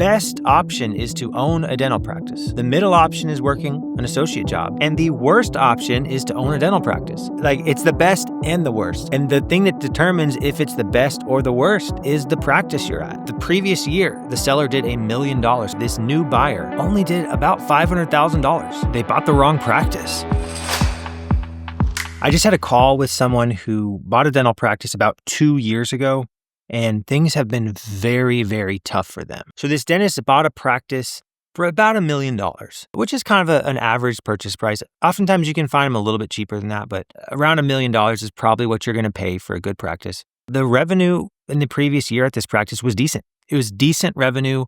best option is to own a dental practice. The middle option is working an associate job. And the worst option is to own a dental practice. Like, it's the best and the worst. And the thing that determines if it's the best or the worst is the practice you're at. The previous year, the seller did $1 million. This new buyer only did about $500,000. They bought the wrong practice. I just had a call with someone who bought a dental practice about 2 years ago, and things have been very, very tough for them. So this dentist bought a practice for about $1 million, which is kind of an average purchase price. Oftentimes you can find them a little bit cheaper than that, but around $1 million is probably what you're going to pay for a good practice. The revenue in the previous year at this practice was decent. It was decent revenue.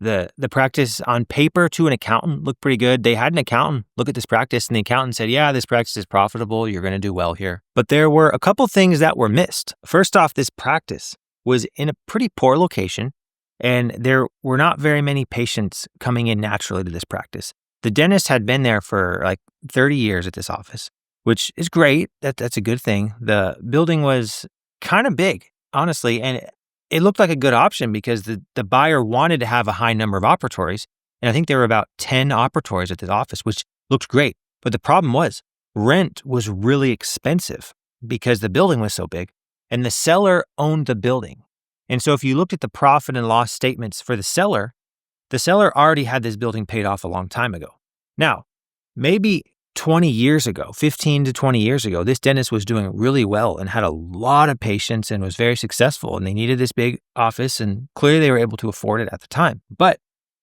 The practice on paper to an accountant looked pretty good. They had an accountant look at this practice, and the accountant said, yeah, this practice is profitable. You're going to do well here. But there were a couple things that were missed. First off, this practice was in a pretty poor location, and there were not very many patients coming in naturally to this practice. The dentist had been there for like 30 years at this office, which is great. That's a good thing. The building was kind of big, honestly, and it looked like a good option because the buyer wanted to have a high number of operatories. And I think there were about 10 operatories at this office, which looked great. But the problem was rent was really expensive because the building was so big, and the seller owned the building. And so if you looked at the profit and loss statements for the seller already had this building paid off a long time ago. Now, maybe 20 years ago, 15 to 20 years ago, this dentist was doing really well and had a lot of patients and was very successful, and they needed this big office, and clearly they were able to afford it at the time. But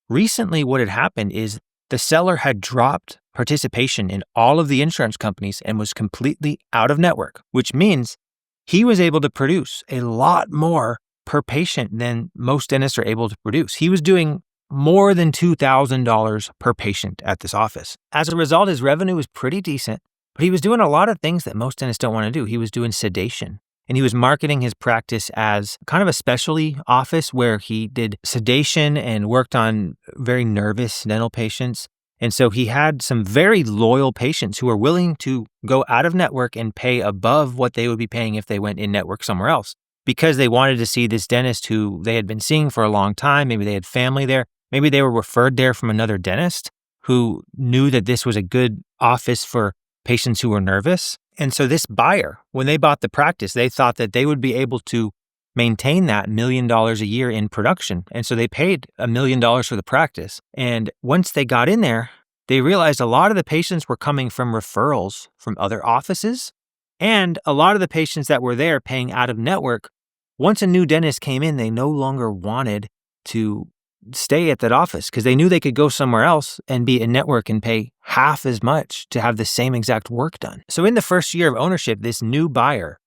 recently what had happened is the seller had dropped participation in all of the insurance companies and was completely out of network, which means he was able to produce a lot more per patient than most dentists are able to produce. He was doing more than $2,000 per patient at this office. As a result, his revenue was pretty decent, but he was doing a lot of things that most dentists don't want to do. He was doing sedation, and he was marketing his practice as kind of a specialty office where he did sedation and worked on very nervous dental patients. And so he had some very loyal patients who were willing to go out of network and pay above what they would be paying if they went in network somewhere else, because they wanted to see this dentist who they had been seeing for a long time. Maybe they had family there. Maybe they were referred there from another dentist who knew that this was a good office for patients who were nervous. And so this buyer, when they bought the practice, they thought that they would be able to maintain that $1 million a year in production. And so they paid $1 million for the practice. And once they got in there, they realized a lot of the patients were coming from referrals from other offices. And a lot of the patients that were there paying out of network, once a new dentist came in, they no longer wanted to stay at that office because they knew they could go somewhere else and be in network and pay half as much to have the same exact work done. So in the first year of ownership, this new buyer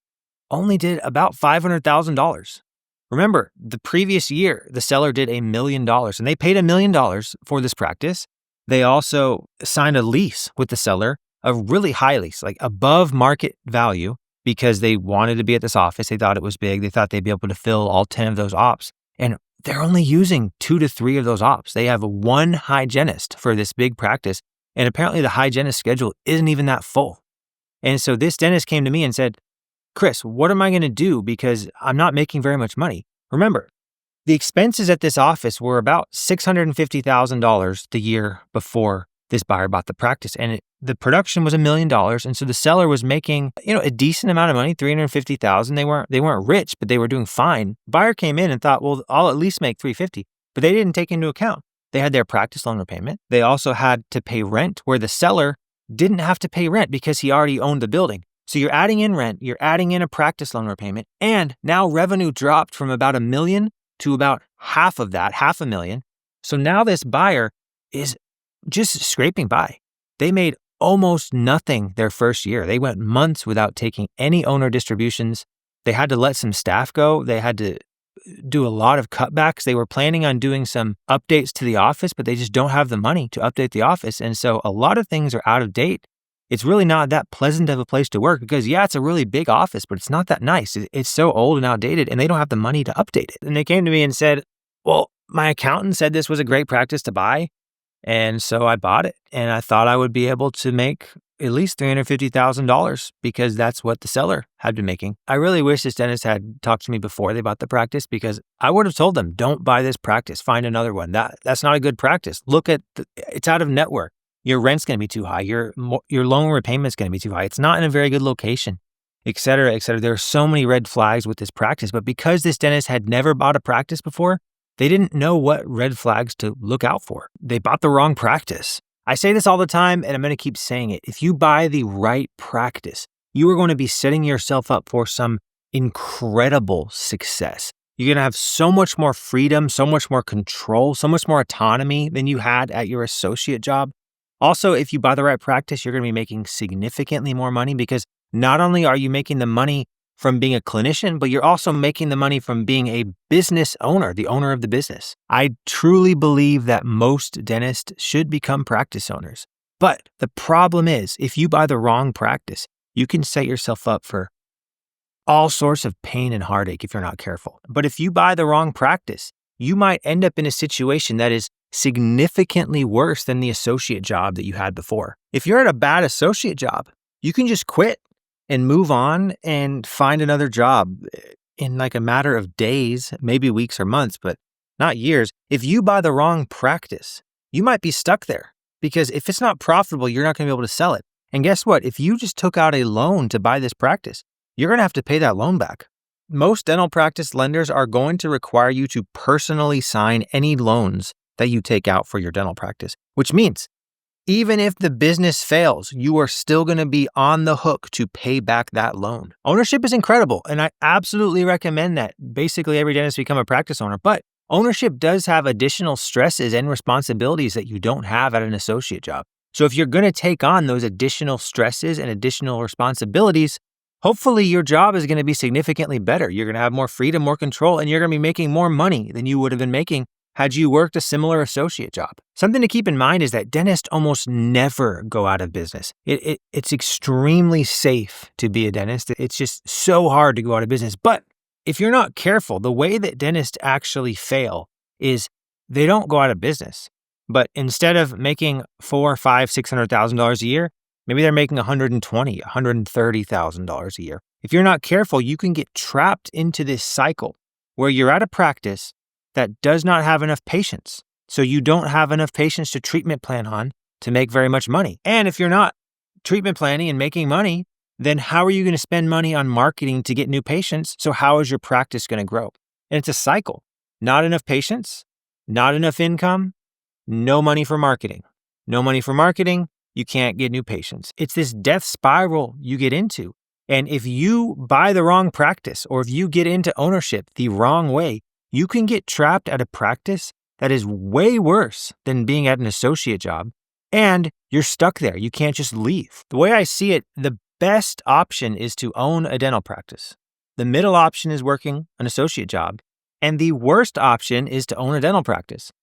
only did about $500,000. Remember, the previous year, the seller did $1 million, and they paid $1 million for this practice. They also signed a lease with the seller, a really high lease, like above market value, because they wanted to be at this office. They thought it was big. They thought they'd be able to fill all 10 of those ops. And they're only using 2 to 3 of those ops. They have one hygienist for this big practice. And apparently the hygienist schedule isn't even that full. And so this dentist came to me and said, Chris, what am I going to do? Because I'm not making very much money. Remember, the expenses at this office were about $650,000 the year before this buyer bought the practice. And the production was $1 million. And so the seller was making, a decent amount of money, $350,000. They weren't rich, but they were doing fine. Buyer came in and thought, well, I'll at least make $350,000. But they didn't take into account. They had their practice loan repayment. They also had to pay rent, where the seller didn't have to pay rent because he already owned the building. So you're adding in rent, you're adding in a practice loan repayment, and now revenue dropped from about $1 million to about half of that, $500,000. So now this buyer is just scraping by. They made almost nothing their first year. They went months without taking any owner distributions. They had to let some staff go. They had to do a lot of cutbacks. They were planning on doing some updates to the office, but they just don't have the money to update the office. And so a lot of things are out of date. It's really not that pleasant of a place to work because, yeah, it's a really big office, but it's not that nice. It's so old and outdated, and they don't have the money to update it. And they came to me and said, well, my accountant said this was a great practice to buy. And so I bought it, and I thought I would be able to make at least $350,000 because that's what the seller had been making. I really wish this dentist had talked to me before they bought the practice, because I would have told them, don't buy this practice, find another one. That's not a good practice. It's out of network. Your rent's going to be too high. Your loan repayment's going to be too high. It's not in a very good location, et cetera, et cetera. There are so many red flags with this practice, but because this dentist had never bought a practice before, they didn't know what red flags to look out for. They bought the wrong practice. I say this all the time, and I'm going to keep saying it. If you buy the right practice, you are going to be setting yourself up for some incredible success. You're going to have so much more freedom, so much more control, so much more autonomy than you had at your associate job. Also, if you buy the right practice, you're going to be making significantly more money, because not only are you making the money from being a clinician, but you're also making the money from being a business owner, the owner of the business. I truly believe that most dentists should become practice owners. But the problem is, if you buy the wrong practice, you can set yourself up for all sorts of pain and heartache if you're not careful. But if you buy the wrong practice, you might end up in a situation that is significantly worse than the associate job that you had before. If you're at a bad associate job, you can just quit and move on and find another job in like a matter of days, maybe weeks or months, but not years. If you buy the wrong practice, you might be stuck there, because if it's not profitable, you're not going to be able to sell it. And guess what? If you just took out a loan to buy this practice, you're going to have to pay that loan back. Most dental practice lenders are going to require you to personally sign any loans that you take out for your dental practice, which means even if the business fails, you are still going to be on the hook to pay back that loan. Ownership is incredible, and I absolutely recommend that basically every dentist become a practice owner. But ownership does have additional stresses and responsibilities that you don't have at an associate job. So if you're going to take on those additional stresses and additional responsibilities, hopefully your job is going to be significantly better. You're going to have more freedom, more control, and you're going to be making more money than you would have been making had you worked a similar associate job. Something to keep in mind is that dentists almost never go out of business. It's extremely safe to be a dentist. It's just so hard to go out of business. But if you're not careful, the way that dentists actually fail is they don't go out of business. But instead of making $400,000, $500,000, $600,000 a year, maybe they're making $120,000, $130,000 a year. If you're not careful, you can get trapped into this cycle where you're at a practice that does not have enough patients. So you don't have enough patients to treatment plan on to make very much money. And if you're not treatment planning and making money, then how are you going to spend money on marketing to get new patients? So how is your practice going to grow? And it's a cycle. Not enough patients, not enough income, no money for marketing. No money for marketing, you can't get new patients. It's this death spiral you get into. And if you buy the wrong practice, or if you get into ownership the wrong way, you can get trapped at a practice that is way worse than being at an associate job, and you're stuck there. You can't just leave. The way I see it, the best option is to own a dental practice. The middle option is working an associate job, and the worst option is to own a dental practice.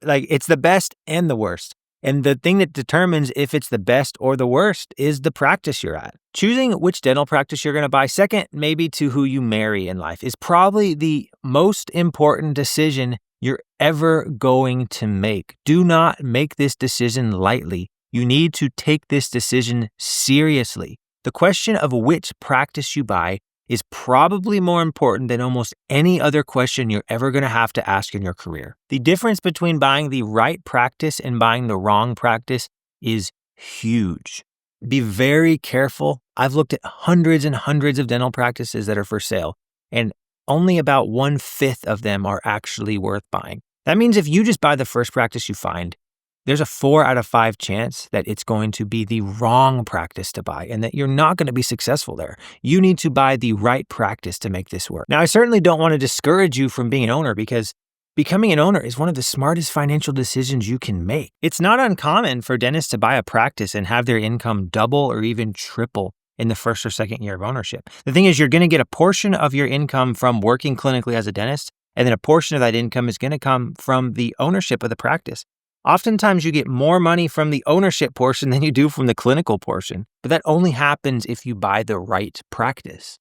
It's the best and the worst. And the thing that determines if it's the best or the worst is the practice you're at. Choosing which dental practice you're going to buy, second maybe to who you marry in life, is probably the most important decision you're ever going to make. Do not make this decision lightly. You need to take this decision seriously. The question of which practice you buy is probably more important than almost any other question you're ever going to have to ask in your career. The difference between buying the right practice and buying the wrong practice is huge. Be very careful. I've looked at hundreds and hundreds of dental practices that are for sale, and only about 1/5 of them are actually worth buying. That means if you just buy the first practice you find, there's a 4 out of 5 chance that it's going to be the wrong practice to buy and that you're not going to be successful there. You need to buy the right practice to make this work. Now, I certainly don't want to discourage you from being an owner, because becoming an owner is one of the smartest financial decisions you can make. It's not uncommon for dentists to buy a practice and have their income double or even triple in the first or second year of ownership. The thing is, you're going to get a portion of your income from working clinically as a dentist, and then a portion of that income is going to come from the ownership of the practice. Oftentimes you get more money from the ownership portion than you do from the clinical portion, but that only happens if you buy the right practice.